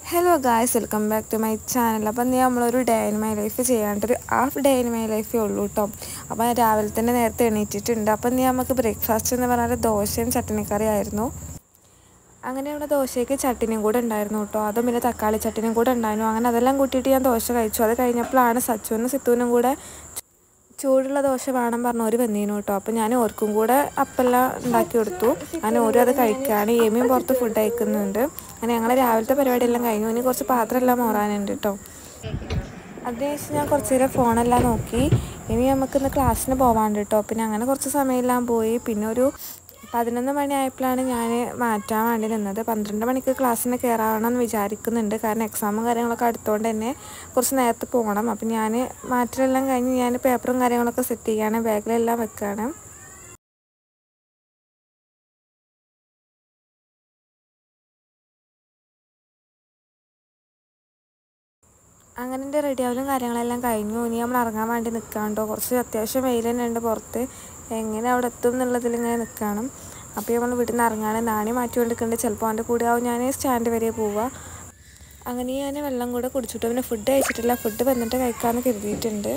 Hello guys, welcome back to my channel. അപ്പം നമ്മളൊരു day in my life ചെയ്യാണ്ടൊരു half day in my ലൈഫേ ഉള്ളൂ കേട്ടോ. അപ്പം രാവിലെ തന്നെ നേരത്തെ എണീറ്റിട്ടുണ്ട്. അപ്പം നമുക്ക് ബ്രേക്ക്ഫാസ്റ്റ് എന്ന് പറഞ്ഞാൽ ദോശയും ചട്നിക്കറി ആയിരുന്നു. അങ്ങനെയുള്ള ദോശയ്ക്ക് ചട്ടിനിയും കൂടെ ഉണ്ടായിരുന്നു കേട്ടോ. അതും പിന്നെ തക്കാളി ചട്ടിനിയും കൂടെ ഉണ്ടായിരുന്നു. അങ്ങനെ അതെല്ലാം കൂട്ടിയിട്ട് ഞാൻ ദോശ കഴിച്ചു. അത് കഴിഞ്ഞപ്പോഴാണ് സച്ചുവിനും സിത്തുവിനും കൂടെ ചൂടുള്ള ദോശ വേണം പറഞ്ഞവർ വന്നീനു കേട്ടോ. അപ്പോൾ ഞാൻ ഓർക്കും കൂടെ അപ്പെല്ലാം ഉണ്ടാക്കി കൊടുത്തു. അങ്ങനെ ഓരോ അത് കഴിക്കുകയാണ്. ഏമിയും പുറത്ത് ഫുഡ് കഴിക്കുന്നുണ്ട്. അങ്ങനെ ഞങ്ങൾ രാവിലത്തെ പരിപാടിയെല്ലാം കഴിഞ്ഞു. ഇനി കുറച്ച് പാത്രമെല്ലാം മോറാനുണ്ട് കേട്ടോ. അതിനുശേഷം ഞാൻ കുറച്ച് നേരം ഫോണെല്ലാം നോക്കി. ഇനി നമുക്കിന്ന് ക്ലാസ്സിന് പോകാനുണ്ട് കേട്ടോ. പിന്നെ അങ്ങനെ കുറച്ച് സമയമെല്ലാം പോയി. പിന്നെ ഒരു 11 മണിയായപ്പോഴാണ് ഞാൻ മാറ്റാൻ വേണ്ടി നിന്നത്. 12 മണിക്ക് ക്ലാസ്സിന് കയറാമെന്ന് വിചാരിക്കുന്നുണ്ട്. കാരണം എക്സാമും കാര്യങ്ങളൊക്കെ അടുത്തുകൊണ്ട് തന്നെ കുറച്ച് നേരത്തെ പോകണം. അപ്പം ഞാൻ മാറ്റലെല്ലാം കഴിഞ്ഞ് ഞാൻ പേപ്പറും കാര്യങ്ങളൊക്കെ സെറ്റ് ചെയ്യാണ്, ബാഗിലെല്ലാം വെക്കുകയാണ്. അങ്ങനെ എൻ്റെ റെഡിയാവലും കാര്യങ്ങളെല്ലാം കഴിഞ്ഞു. ഇനി നമ്മൾ ഇറങ്ങാൻ വേണ്ടി നിൽക്കാണ്ടോ. കുറച്ച് അത്യാവശ്യം വെയിൽ തന്നെ ഉണ്ട് പുറത്ത്. എങ്ങനെ അവിടെ എത്തും എന്നുള്ളതിൽ ഇങ്ങനെ നിൽക്കണം. അപ്പോൾ നമ്മൾ വീട്ടിൽ നിന്ന് ഇറങ്ങാണ്. നാണി മാറ്റി കൊണ്ടിരിക്കുന്നുണ്ട്. ചിലപ്പോൾ അവൻ്റെ കൂടെ ആവും ഞാൻ സ്റ്റാൻഡ് വരെ പോവുക. അങ്ങനെ ഞാൻ വെള്ളം കൂടെ കുടിച്ചിട്ട് പിന്നെ ഫുഡ് കഴിച്ചിട്ടില്ല. ഫുഡ് വന്നിട്ട് കഴിക്കാമെന്ന് കരുതിയിട്ടുണ്ട്.